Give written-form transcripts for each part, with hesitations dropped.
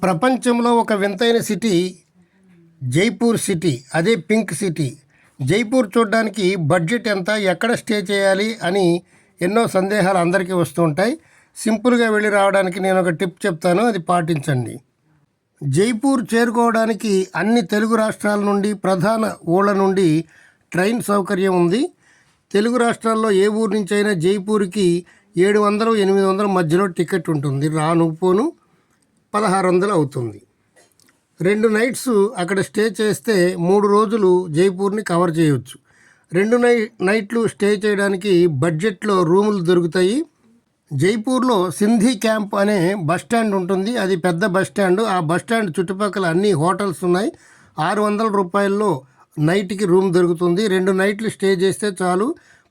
ప్రపంచంలో ఒక వింతైన సిటీ జైపూర్ సిటీ. అదే పింక్ సిటీ. జైపూర్ చూడడానికి బడ్జెట్ ఎంత, ఎక్కడ స్టే చేయాలి అని ఎన్నో సందేహాలు అందరికీ వస్తూ ఉంటాయి. సింపుల్గా వెళ్ళి రావడానికి నేను ఒక టిప్ చెప్తాను, అది పాటించండి. జైపూర్ చేరుకోవడానికి అన్ని తెలుగు రాష్ట్రాల నుండి, ప్రధాన ఊళ్ళ నుండి ట్రైన్ సౌకర్యం ఉంది. తెలుగు రాష్ట్రాల్లో ఏ ఊరు నుంచి అయినా జైపూర్కి 700-800 మధ్యలో టికెట్ ఉంటుంది. రాను పోను 1600 అవుతుంది. 2 నైట్స్ అక్కడ స్టే చేస్తే 3 రోజులు జైపూర్ని కవర్ చేయవచ్చు. 2 నైట్లు స్టే చేయడానికి బడ్జెట్లో రూములు దొరుకుతాయి. జైపూర్లో సింధీ క్యాంప్ అనే బస్ స్టాండ్ ఉంటుంది. అది పెద్ద బస్ స్టాండ్. ఆ బస్ స్టాండ్ చుట్టుపక్కల అన్ని హోటల్స్ ఉన్నాయి. 600 రూపాయల్లో నైట్కి రూమ్ దొరుకుతుంది. 2 నైట్లు స్టే చేస్తే చాలు,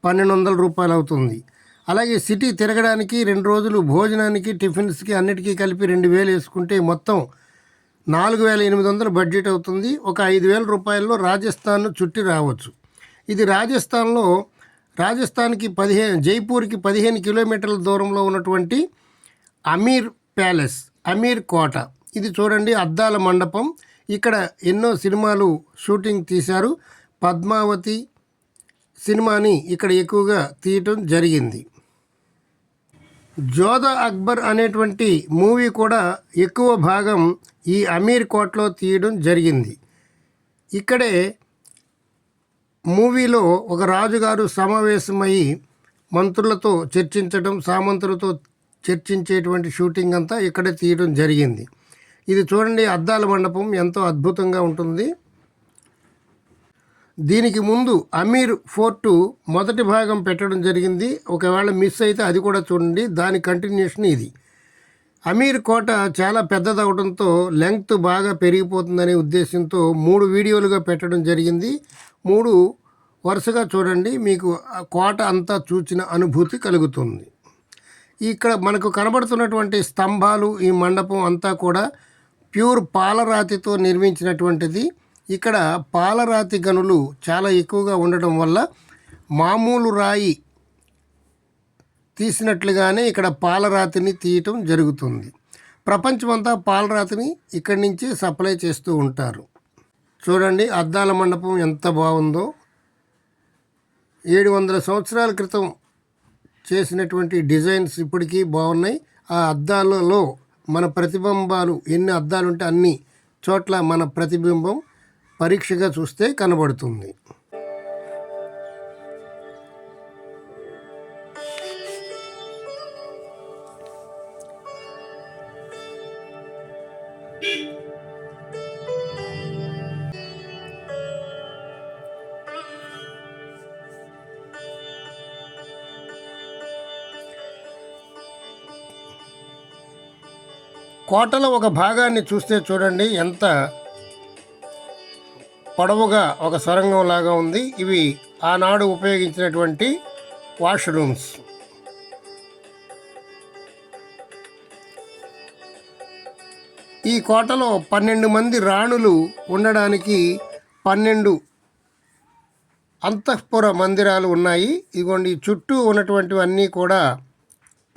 1200 రూపాయలు అవుతుంది. అలాగే సిటీ తిరగడానికి 2 రోజులు భోజనానికి, టిఫిన్స్కి అన్నిటికీ కలిపి 2000 వేసుకుంటే మొత్తం 4800 బడ్జెట్ అవుతుంది. ఒక 5000 రూపాయల్లో రాజస్థాన్ చుట్టి రావచ్చు. ఇది రాజస్థాన్కి జైపూర్కి 15 కిలోమీటర్ల దూరంలో ఉన్నటువంటి అమీర్ ప్యాలెస్, అమీర్ కోట. ఇది చూడండి, అద్దాల మండపం. ఇక్కడ ఎన్నో సినిమాలు షూటింగ్ తీశారు. పద్మావతి సినిమాని ఇక్కడ ఎక్కువగా తీయటం జరిగింది. జోధా అక్బర్ అనేటువంటి మూవీ కూడా ఎక్కువ భాగం ఈ అమీర్ కోట్లో తీయడం జరిగింది. ఇక్కడే మూవీలో ఒక రాజుగారు సమావేశమయ్యి మంత్రులతో చర్చించడం, సామంతులతో చర్చించేటువంటి షూటింగ్ అంతా ఇక్కడే తీయడం జరిగింది. ఇది చూడండి, అద్దాల మండపం ఎంతో అద్భుతంగా ఉంటుంది. దీనికి ముందు అమీర్ ఫోర్టు మొదటి భాగం పెట్టడం జరిగింది. ఒకవేళ మిస్ అయితే అది కూడా చూడండి, దాని కంటిన్యూషన్ ఇది. అమీర్ కోట చాలా పెద్దదవడంతో లెంగ్త్ బాగా పెరిగిపోతుందనే ఉద్దేశంతో 3 వీడియోలుగా పెట్టడం జరిగింది. 3 వరుసగా చూడండి, మీకు కోట అంతా చూచిన అనుభూతి కలుగుతుంది. ఇక్కడ మనకు కనబడుతున్నటువంటి స్తంభాలు, ఈ మండపం అంతా కూడా ప్యూర్ పాలరాతితో నిర్మించినటువంటిది. ఇక్కడ పాలరాతి గనులు చాలా ఎక్కువగా ఉండడం వల్ల మామూలు రాయి తీసినట్లుగానే ఇక్కడ పాలరాతిని తీయటం జరుగుతుంది. ప్రపంచమంతా పాలరాతిని ఇక్కడి నుంచి సప్లై చేస్తూ ఉంటారు. చూడండి, అద్దాల మండపం ఎంత బాగుందో. 700 సంవత్సరాల క్రితం చేసినటువంటి డిజైన్స్ ఇప్పటికీ బాగున్నాయి. ఆ అద్దాలలో మన ప్రతిబింబాలు, ఎన్ని అద్దాలు ఉంటే అన్ని చోట్ల మన ప్రతిబింబం పరీక్షగా చూస్తే కనబడుతుంది. కోటలో ఒక భాగాన్ని చూస్తే చూడండి, ఎంత పొడవుగా ఒక సొరంగం లాగా ఉంది. ఇవి ఆనాడు ఉపయోగించినటువంటి వాష్రూమ్స్. ఈ కోటలో 12 మంది రాణులు ఉండడానికి 12 అంతఃపుర మందిరాలు ఉన్నాయి. ఇదిగోండి, చుట్టూ ఉన్నటువంటివన్నీ కూడా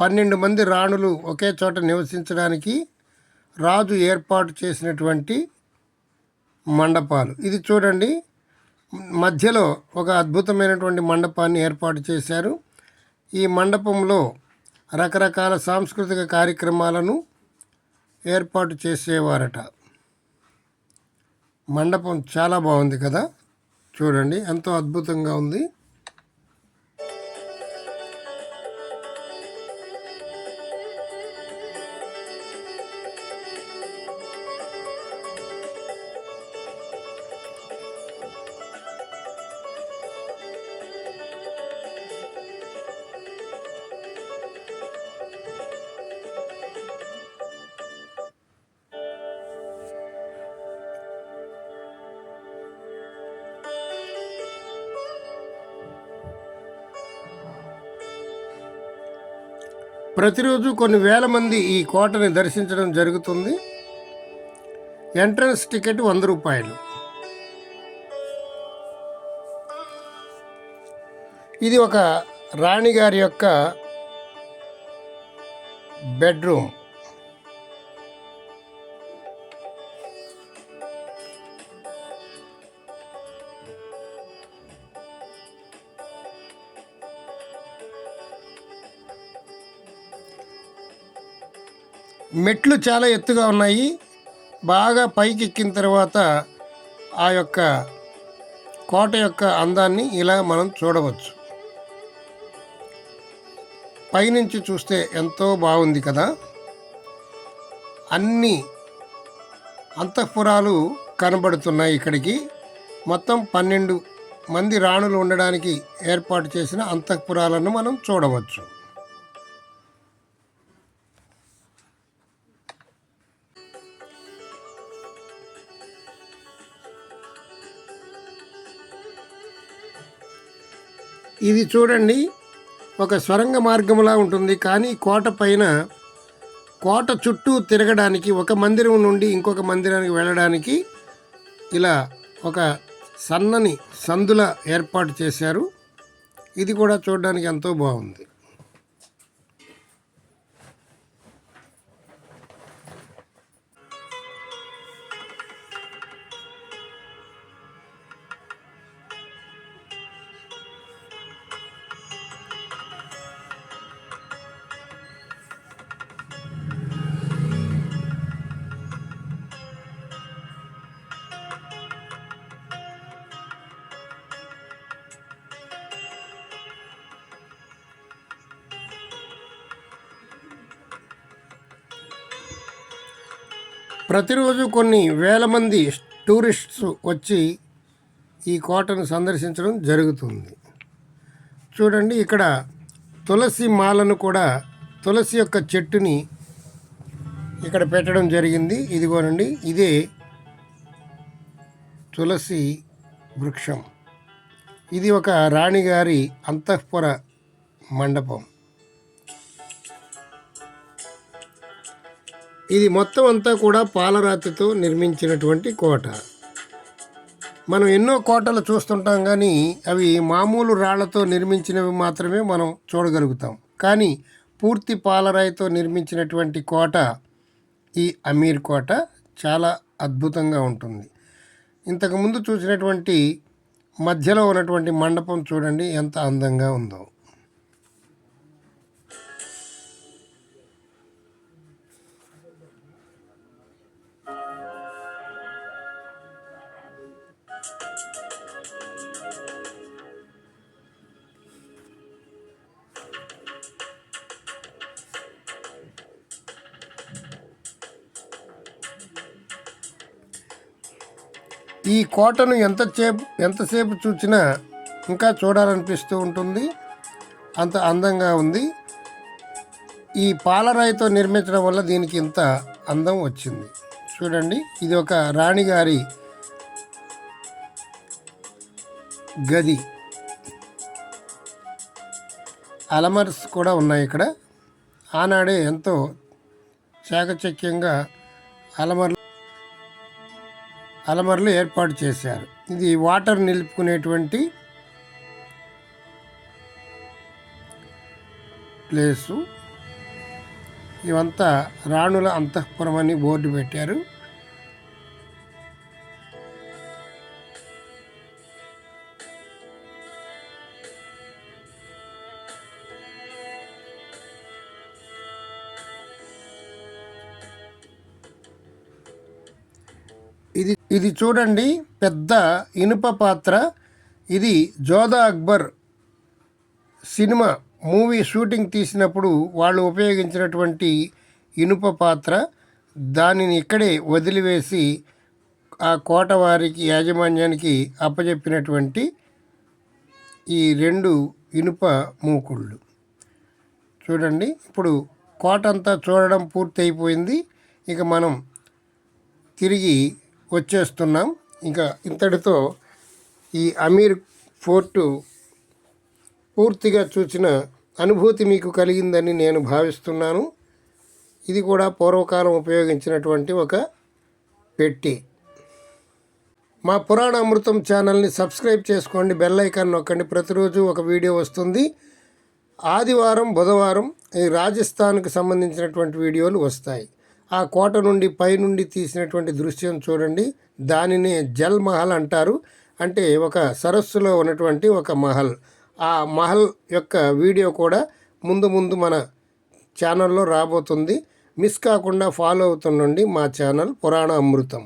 12 మంది రాణులు ఒకే చోట నివసించడానికి రాజు ఏర్పాటు చేసినటువంటి మండపాలు. ఇది చూడండి, మధ్యలో ఒక అద్భుతమైనటువంటి మండపాన్ని ఏర్పాటు చేశారు. ఈ మండపంలో రకరకాల సాంస్కృతిక కార్యక్రమాలను ఏర్పాటు చేసేవారట. మండపం చాలా బాగుంది కదా, చూడండి ఎంతో అద్భుతంగా ఉంది. ప్రతిరోజు కొన్ని వేల మంది ఈ కోటని దర్శించడం జరుగుతుంది. ఎంట్రన్స్ టికెట్ 100 రూపాయలు. ఇది ఒక రాణిగారి యొక్క బెడ్రూమ్. మెట్లు చాలా ఎత్తుగా ఉన్నాయి. బాగా పైకి ఎక్కిన తర్వాత ఆ యొక్క కోట యొక్క అందాన్ని ఇలా మనం చూడవచ్చు. పైనుంచి చూస్తే ఎంతో బాగుంది కదా. అన్ని అంతఃపురాలు కనబడుతున్నాయి. ఇక్కడికి మొత్తం 12 మంది రాణులు ఉండడానికి ఏర్పాటు చేసిన అంతఃపురాలను మనం చూడవచ్చు. ఇది చూడండి, ఒక సొరంగ మార్గంలా ఉంటుంది. కానీ కోట పైన, కోట చుట్టూ తిరగడానికి, ఒక మందిరం నుండి ఇంకొక మందిరానికి వెళ్ళడానికి ఇలా ఒక సన్నని సందుల ఏర్పాటు చేశారు. ఇది కూడా చూడడానికి ఎంతో బాగుంది. ప్రతిరోజు కొన్ని వేల మంది టూరిస్ట్స్ వచ్చి ఈ కోటను సందర్శించడం జరుగుతుంది. చూడండి, ఇక్కడ తులసి మాలను కూడా, తులసి యొక్క చెట్టుని ఇక్కడ పెట్టడం జరిగింది. ఇదిగోనండి, ఇదే తులసి వృక్షం. ఇది ఒక రాణిగారి అంతఃపుర మండపం. ఇది మొత్తం అంతా కూడా పాలరాతితో నిర్మించినటువంటి కోట. మనం ఎన్నో కోటలు చూస్తుంటాం, కానీ అవి మామూలు రాళ్లతో నిర్మించినవి మాత్రమే మనం చూడగలుగుతాం. కానీ పూర్తి పాలరాయితో నిర్మించినటువంటి కోట ఈ అమీర్ కోట చాలా అద్భుతంగా ఉంటుంది. ఇంతకుముందు చూసినటువంటి మధ్యలో ఉన్నటువంటి మండపం చూడండి ఎంత అందంగా ఉందో. ఈ కోటను ఎంతసేపు చూసినా ఇంకా చూడాలనిపిస్తూ ఉంటుంది. అంత అందంగా ఉంది. ఈ పాలరాయితో నిర్మించడం వల్ల దీనికి ఇంత అందం వచ్చింది. చూడండి, ఇది ఒక రాణిగారి గది. అలమర్స్ కూడా ఉన్నాయి ఇక్కడ. ఆనాడే ఎంతో చాకచక్యంగా అలమర్లు ఏర్పాటు చేశారు. ఇది వాటర్ నిలుపుకునేటువంటి ప్లేసు. ఇవంతా రాణుల అంతఃపురం అని బోర్డు పెట్టారు. ఇది చూడండి, పెద్ద ఇనుప పాత్ర. ఇది Jodha Akbar cinema movie shooting తీసినప్పుడు వాళ్ళు ఉపయోగించినటువంటి ఇనుప పాత్ర. దానిని ఇక్కడే వదిలివేసి ఆ కోట వారికి, యాజమాన్యానికి అప్పచెప్పినటువంటి ఈ 2 ఇనుప మూకుళ్ళు. చూడండి, ఇప్పుడు కోట అంతా చూడడం పూర్తి అయిపోయింది. ఇక మనం తిరిగి వచ్చేస్తున్నాం. ఇంకా ఇంతటితో ఈ అమీర్ ఫోర్టు పూర్తిగా చూసిన అనుభూతి మీకు కలిగిందని నేను భావిస్తున్నాను. ఇది కూడా పూర్వకాలం ఉపయోగించినటువంటి ఒక పెట్టి. మా పురాణ అమృతం ఛానల్ని సబ్స్క్రైబ్ చేసుకోండి, బెల్ ఐకాన్ నొక్కండి. ప్రతిరోజు ఒక వీడియో వస్తుంది. ఆదివారం, బుధవారం ఈ రాజస్థాన్కి సంబంధించినటువంటి వీడియోలు వస్తాయి. ఆ కోట నుండి పైనుండి తీసినటువంటి దృశ్యం చూడండి. దానినే జల్ మహల్ అంటారు. అంటే ఒక సరస్సులో ఉన్నటువంటి ఒక మహల్. ఆ మహల్ యొక్క వీడియో కూడా ముందు మన ఛానల్లో రాబోతుంది. మిస్ కాకుండా ఫాలో అవుతుండండి మా ఛానల్ పురాణ అమృతం.